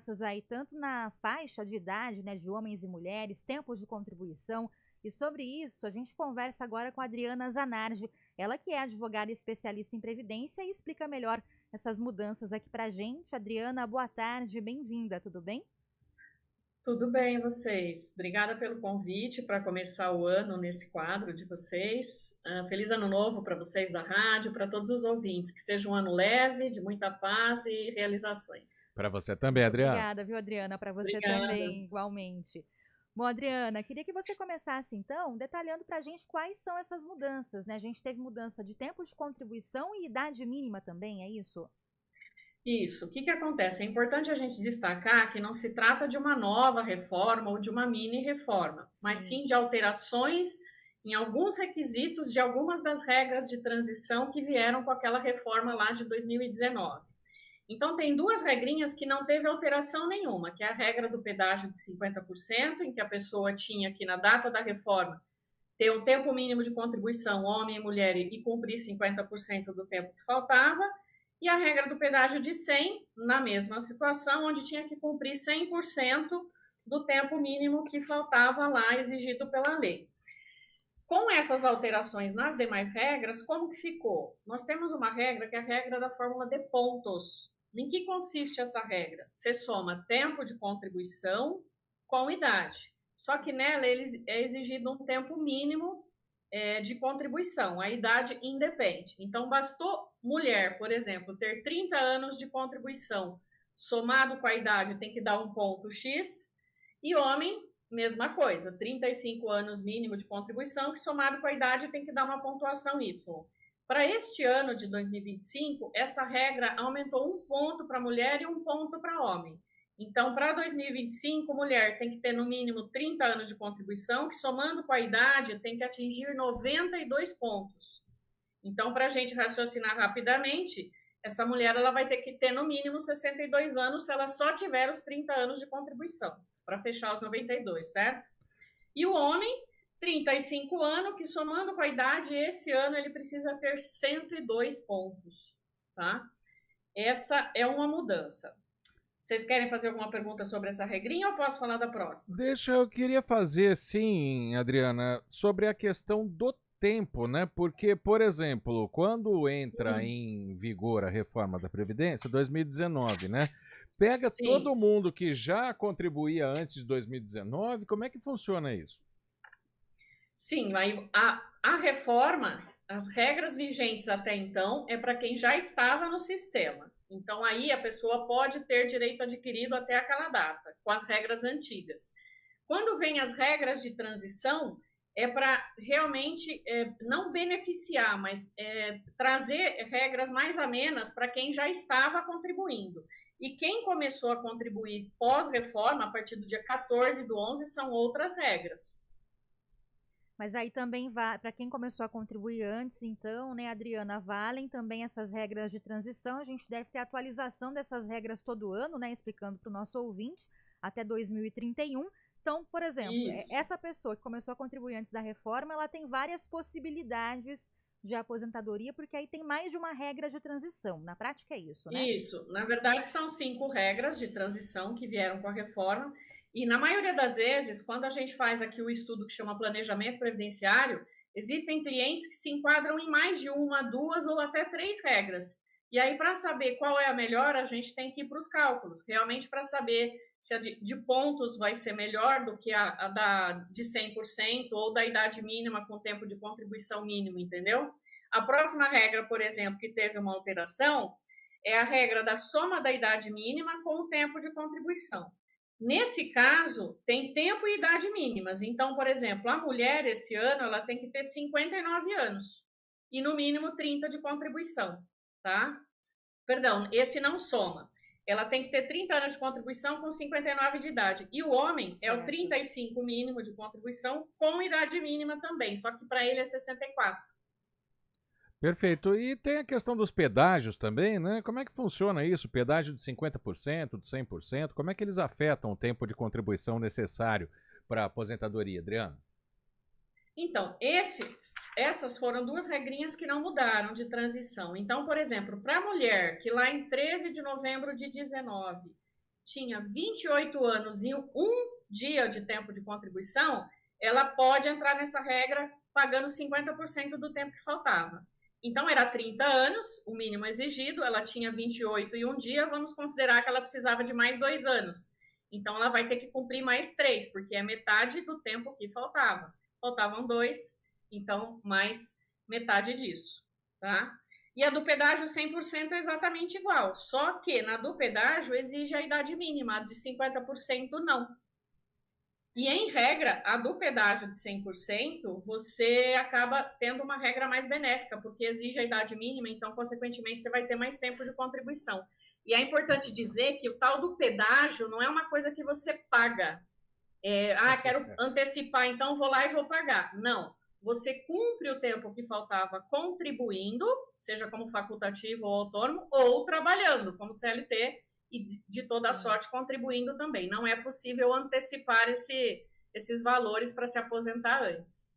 mudanças aí, tanto na faixa de idade, né, de homens e mulheres, tempos de contribuição. E sobre isso, a gente conversa agora com a Adriana Zanardi, ela que é advogada especialista em previdência e explica melhor essas mudanças aqui pra gente. Adriana, boa tarde, bem-vinda, tudo bem? Tudo bem, vocês? Obrigada pelo convite para começar o ano nesse quadro de vocês. Feliz ano novo para vocês da rádio, para todos os ouvintes. Que seja um ano leve, de muita paz e realizações. Para você também, Muito Adriano. obrigada, viu, Adriana? Para você Obrigada. também, igualmente. Bom, Adriana, queria que você começasse então detalhando para a gente quais são essas mudanças, né? A gente teve mudança de tempo de contribuição e idade mínima também, é isso? Isso. O que que acontece? É importante a gente destacar que não se trata de uma nova reforma ou de uma mini reforma, mas Sim. sim de alterações em alguns requisitos de algumas das regras de transição que vieram com aquela reforma lá de 2019. Então, tem duas regrinhas que não teve alteração nenhuma, que é a regra do pedágio de 50%, em que a pessoa tinha que, na data da reforma, ter um tempo mínimo de contribuição, homem e mulher, e cumprir 50% do tempo que faltava, e a regra do pedágio de 100, na mesma situação, onde tinha que cumprir 100% do tempo mínimo que faltava lá, exigido pela lei. Com essas alterações nas demais regras, como que ficou? Nós temos uma regra que é a regra da fórmula de pontos. Em que consiste essa regra? Você soma tempo de contribuição com idade. Só que nela é exigido um tempo mínimo de contribuição. A idade independe. Então, bastou mulher, por exemplo, ter 30 anos de contribuição, somado com a idade tem que dar um ponto X, e homem, mesma coisa, 35 anos mínimo de contribuição, que somado com a idade tem que dar uma pontuação Y. Para este ano de 2025, essa regra aumentou um ponto para mulher e um ponto para homem. Então, para 2025, mulher tem que ter no mínimo 30 anos de contribuição, que somando com a idade tem que atingir 92 pontos. Então, para a gente raciocinar rapidamente, essa mulher ela vai ter que ter no mínimo 62 anos se ela só tiver os 30 anos de contribuição, para fechar os 92, certo? E o homem, 35 anos, que somando com a idade, esse ano ele precisa ter 102 pontos, tá? Essa é uma mudança. Vocês querem fazer alguma pergunta sobre essa regrinha ou posso falar da próxima? Eu queria fazer, sim, Adriana, sobre a questão do tempo, né? Porque, por exemplo, quando entra em vigor a reforma da Previdência, 2019, né? Pega Sim. todo mundo que já contribuía antes de 2019, como é que funciona isso? Sim, a reforma, as regras vigentes até então, é para quem já estava no sistema. Então, aí a pessoa pode ter direito adquirido até aquela data, com as regras antigas. Quando vem as regras de transição, é para realmente não beneficiar, mas trazer regras mais amenas para quem já estava contribuindo. E quem começou a contribuir pós-reforma, a partir do dia 14/11, são outras regras. Mas aí também para quem começou a contribuir antes, então, né, Adriana, valem também essas regras de transição. A gente deve ter atualização dessas regras todo ano, né, explicando para o nosso ouvinte, até 2031. Então, por exemplo, essa pessoa que começou a contribuir antes da reforma, ela tem várias possibilidades de aposentadoria, porque aí tem mais de uma regra de transição. Na prática é isso, né? Isso. Na verdade, são 5 regras de transição que vieram com a reforma. E na maioria das vezes, quando a gente faz aqui o estudo que chama planejamento previdenciário, existem clientes que se enquadram em mais de uma, duas ou até 3 regras. E aí, para saber qual é a melhor, a gente tem que ir para os cálculos, realmente para saber se a de pontos vai ser melhor do que a de 100% ou da idade mínima com tempo de contribuição mínimo, entendeu? A próxima regra, por exemplo, que teve uma alteração, é a regra da soma da idade mínima com o tempo de contribuição. Nesse caso, tem tempo e idade mínimas. Então, por exemplo, a mulher, esse ano, ela tem que ter 59 anos e, no mínimo, 30 de contribuição, tá? Perdão, esse não soma. Ela tem que ter 30 anos de contribuição com 59 de idade. E o homem é o 35 mínimo de contribuição com idade mínima também, só que para ele é 64. Perfeito. E tem a questão dos pedágios também, né? Como é que funciona isso? Pedágio de 50%, de 100%? Como é que eles afetam o tempo de contribuição necessário para a aposentadoria, Adriano? Então, essas foram 2 regrinhas que não mudaram de transição. Então, por exemplo, para a mulher que lá em 13 de novembro de 19 tinha 28 anos e um dia de tempo de contribuição, ela pode entrar nessa regra pagando 50% do tempo que faltava. Então, era 30 anos, o mínimo exigido, ela tinha 28 e um dia, vamos considerar que ela precisava de mais 2 anos. Então, ela vai ter que cumprir mais 3, porque é metade do tempo que faltava. Faltavam 2, então, mais metade disso, tá? E a do pedágio 100% é exatamente igual, só que na do pedágio exige a idade mínima, a de 50% não. E, em regra, a do pedágio de 100%, você acaba tendo uma regra mais benéfica, porque exige a idade mínima, então, consequentemente, você vai ter mais tempo de contribuição. E é importante dizer que o tal do pedágio não é uma coisa que você paga. Quero antecipar, então vou lá e vou pagar. Não. Você cumpre o tempo que faltava contribuindo, seja como facultativo ou autônomo, ou trabalhando como CLT, e de toda sorte contribuindo também. Não é possível antecipar esses valores para se aposentar antes.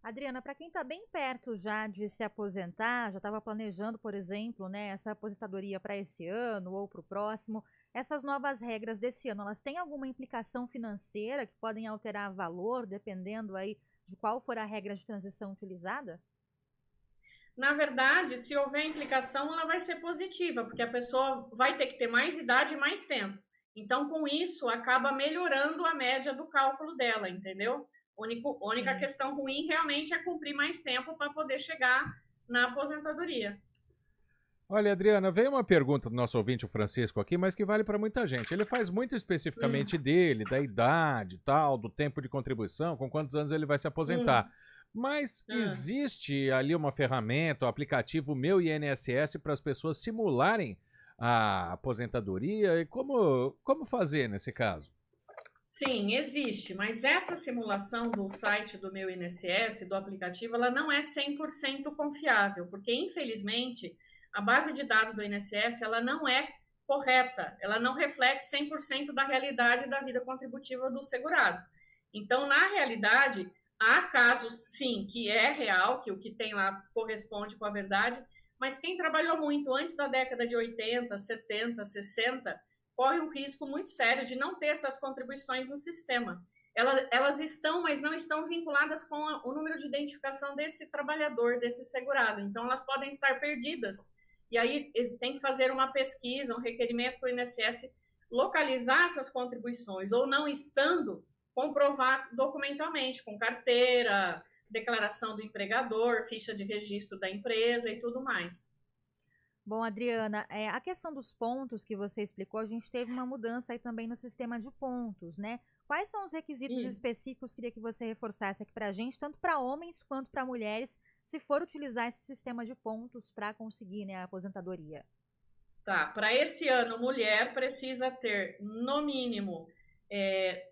Adriana, para quem está bem perto já de se aposentar, já estava planejando, por exemplo, né, essa aposentadoria para esse ano ou para o próximo, essas novas regras desse ano, elas têm alguma implicação financeira que podem alterar valor, dependendo aí de qual for a regra de transição utilizada? Na verdade, se houver implicação, ela vai ser positiva, porque a pessoa vai ter que ter mais idade e mais tempo. Então, com isso, acaba melhorando a média do cálculo dela, entendeu? Única questão ruim realmente é cumprir mais tempo para poder chegar na aposentadoria. Olha, Adriana, veio uma pergunta do nosso ouvinte, o Francisco, aqui, mas que vale para muita gente. Ele faz muito especificamente dele, da idade, tal, do tempo de contribuição, com quantos anos ele vai se aposentar. Mas existe ali uma ferramenta, um aplicativo Meu INSS para as pessoas simularem a aposentadoria? E como fazer nesse caso? Sim, existe, mas essa simulação do site do Meu INSS, do aplicativo, ela não é 100% confiável, porque infelizmente a base de dados do INSS ela não é correta, ela não reflete 100% da realidade da vida contributiva do segurado. Então, na realidade, há casos, sim, que é real, que o que tem lá corresponde com a verdade, mas quem trabalhou muito antes da década de 80, 70, 60, corre um risco muito sério de não ter essas contribuições no sistema. Elas estão, mas não estão vinculadas com o número de identificação desse trabalhador, desse segurado. Então, elas podem estar perdidas. E aí tem que fazer uma pesquisa, um requerimento para o INSS localizar essas contribuições, ou não estando, comprovar documentalmente, com carteira, declaração do empregador, ficha de registro da empresa e tudo mais. Bom, Adriana, a questão dos pontos que você explicou, a gente teve uma mudança aí também no sistema de pontos, né? Quais são os requisitos específicos? Queria que você reforçasse aqui para a gente, tanto para homens quanto para mulheres, se for utilizar esse sistema de pontos para conseguir, né, a aposentadoria. Tá, para esse ano, mulher precisa ter, no mínimo,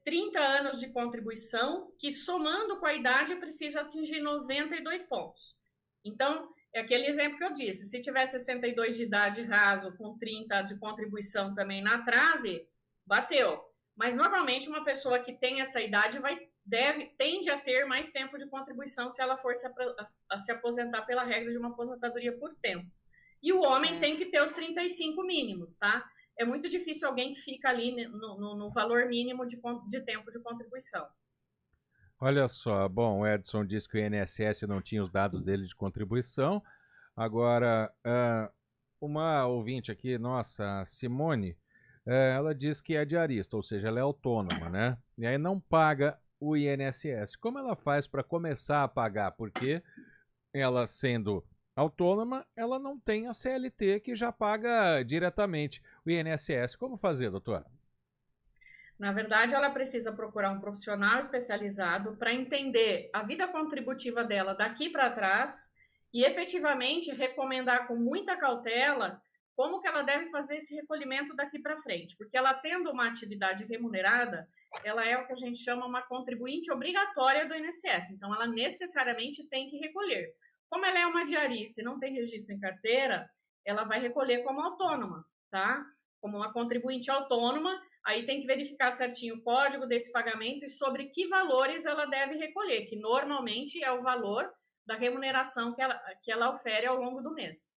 30 anos de contribuição, que somando com a idade precisa atingir 92 pontos. Então, é aquele exemplo que eu disse, se tiver 62 de idade raso, com 30 de contribuição também na trave, bateu. Mas, normalmente, uma pessoa que tem essa idade tende a ter mais tempo de contribuição se ela for se aposentar pela regra de uma aposentadoria por tempo. E o homem tem que ter os 35 mínimos, tá? É muito difícil alguém que fica ali no valor mínimo de tempo de contribuição. Olha só, bom, o Edson disse que o INSS não tinha os dados dele de contribuição. Agora, uma ouvinte aqui, nossa, Simone, ela diz que é diarista, ou seja, ela é autônoma, né? E aí não paga o INSS. Como ela faz para começar a pagar? Porque ela sendo autônoma, ela não tem a CLT que já paga diretamente o INSS. Como fazer, doutora? Na verdade, ela precisa procurar um profissional especializado para entender a vida contributiva dela daqui para trás e efetivamente recomendar com muita cautela como que ela deve fazer esse recolhimento daqui para frente. Porque ela tendo uma atividade remunerada, ela é o que a gente chama uma contribuinte obrigatória do INSS. Então, ela necessariamente tem que recolher. Como ela é uma diarista e não tem registro em carteira, ela vai recolher como autônoma, tá? Como uma contribuinte autônoma, aí tem que verificar certinho o código desse pagamento e sobre que valores ela deve recolher, que normalmente é o valor da remuneração que ela ofere ao longo do mês.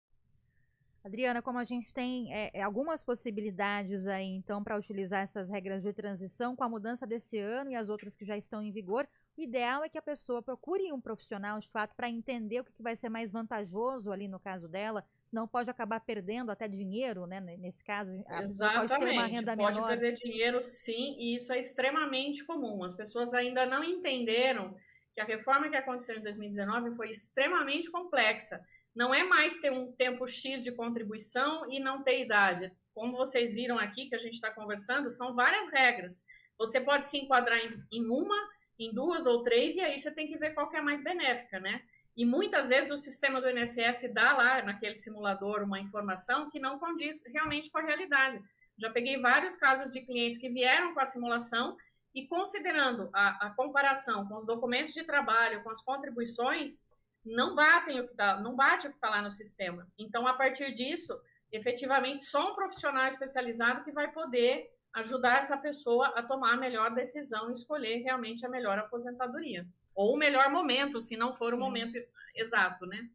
Adriana, como a gente tem algumas possibilidades aí, então, para utilizar essas regras de transição com a mudança desse ano e as outras que já estão em vigor, o ideal é que a pessoa procure um profissional, de fato, para entender o que vai ser mais vantajoso ali no caso dela, senão pode acabar perdendo até dinheiro, né? Nesse caso, a pessoa pode ter uma renda menor. Pode perder dinheiro, sim, e isso é extremamente comum. As pessoas ainda não entenderam que a reforma que aconteceu em 2019 foi extremamente complexa. Não é mais ter um tempo X de contribuição e não ter idade. Como vocês viram aqui, que a gente está conversando, são várias regras. Você pode se enquadrar em uma, em duas ou três, e aí você tem que ver qual que é a mais benéfica, né? E muitas vezes o sistema do INSS dá lá, naquele simulador, uma informação que não condiz realmente com a realidade. Já peguei vários casos de clientes que vieram com a simulação e, considerando a comparação com os documentos de trabalho, com as contribuições, não bate o que está lá no sistema. Então, a partir disso, efetivamente, só um profissional especializado que vai poder ajudar essa pessoa a tomar a melhor decisão e escolher realmente a melhor aposentadoria. Ou o melhor momento, se não for o momento exato, né?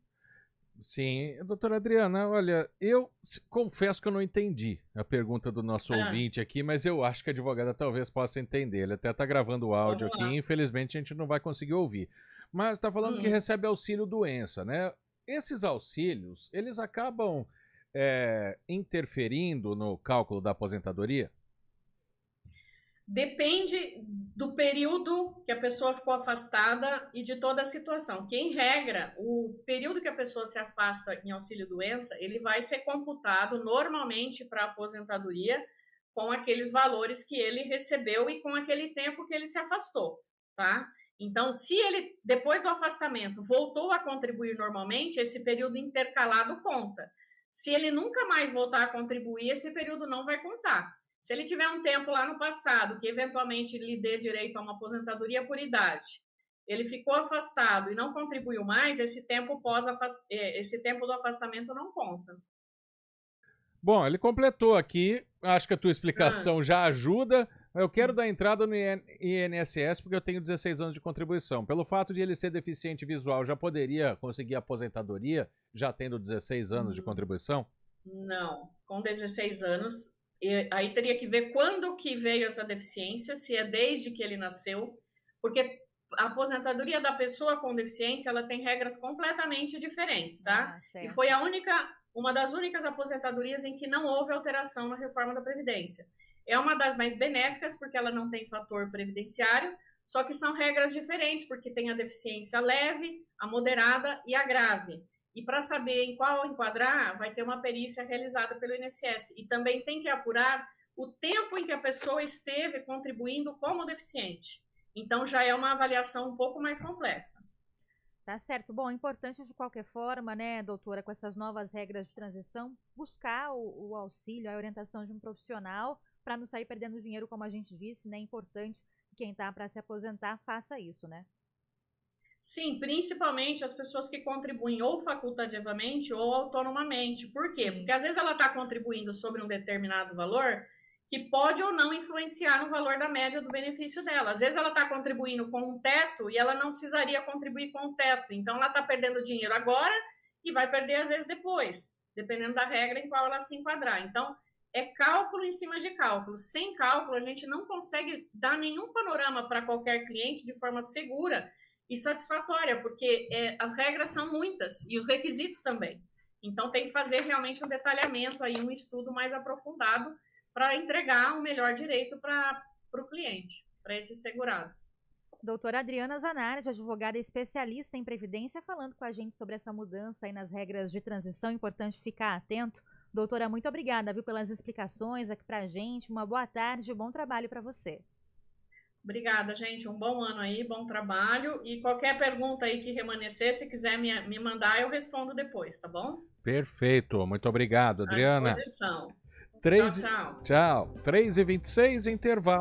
Sim, doutora Adriana, olha, eu confesso que eu não entendi a pergunta do nosso ouvinte aqui, mas eu acho que a advogada talvez possa entender. Ele até está gravando o áudio aqui, infelizmente a gente não vai conseguir ouvir. Mas está falando que recebe auxílio-doença, né? Esses auxílios, eles acabam interferindo no cálculo da aposentadoria? Depende do período que a pessoa ficou afastada e de toda a situação. Que, em regra, o período que a pessoa se afasta em auxílio-doença, ele vai ser computado normalmente para a aposentadoria com aqueles valores que ele recebeu e com aquele tempo que ele se afastou, tá? Então, se ele, depois do afastamento, voltou a contribuir normalmente, esse período intercalado conta. Se ele nunca mais voltar a contribuir, esse período não vai contar. Se ele tiver um tempo lá no passado que eventualmente lhe dê direito a uma aposentadoria por idade, ele ficou afastado e não contribuiu mais, esse tempo do afastamento não conta. Bom, ele completou aqui, acho que a tua explicação já ajuda. Eu quero dar entrada no INSS porque eu tenho 16 anos de contribuição. Pelo fato de ele ser deficiente visual, já poderia conseguir aposentadoria, já tendo 16 anos de contribuição? Não, com 16 anos... aí teria que ver quando que veio essa deficiência, se é desde que ele nasceu, porque a aposentadoria da pessoa com deficiência, ela tem regras completamente diferentes, tá? E foi uma das únicas aposentadorias em que não houve alteração na reforma da Previdência. É uma das mais benéficas, porque ela não tem fator previdenciário, só que são regras diferentes, porque tem a deficiência leve, a moderada e a grave. E para saber em qual enquadrar, vai ter uma perícia realizada pelo INSS. E também tem que apurar o tempo em que a pessoa esteve contribuindo como deficiente. Então, já é uma avaliação um pouco mais complexa. Tá certo. Bom, é importante de qualquer forma, né, doutora, com essas novas regras de transição, buscar o auxílio, a orientação de um profissional para não sair perdendo dinheiro, como a gente disse, né? É importante que quem está para se aposentar faça isso, né? Sim, principalmente as pessoas que contribuem ou facultativamente ou autonomamente. Por quê? Porque às vezes ela está contribuindo sobre um determinado valor que pode ou não influenciar no valor da média do benefício dela. Às vezes ela está contribuindo com um teto e ela não precisaria contribuir com o teto. Então ela está perdendo dinheiro agora e vai perder às vezes depois, dependendo da regra em qual ela se enquadrar. Então, é cálculo em cima de cálculo. Sem cálculo, a gente não consegue dar nenhum panorama para qualquer cliente de forma segura e satisfatória, porque as regras são muitas e os requisitos também. Então, tem que fazer realmente um detalhamento, aí, um estudo mais aprofundado para entregar o melhor direito para o cliente, para esse segurado. Doutora Adriana Zanardi, advogada especialista em Previdência, falando com a gente sobre essa mudança aí nas regras de transição. Importante ficar atento. Doutora, muito obrigada, viu, pelas explicações aqui para a gente. Uma boa tarde e bom trabalho para você. Obrigada, gente. Um bom ano aí, bom trabalho. E qualquer pergunta aí que remanescer, se quiser me mandar, eu respondo depois, tá bom? Perfeito. Muito obrigado, Adriana. À disposição. Tchau. 3h26, intervalo.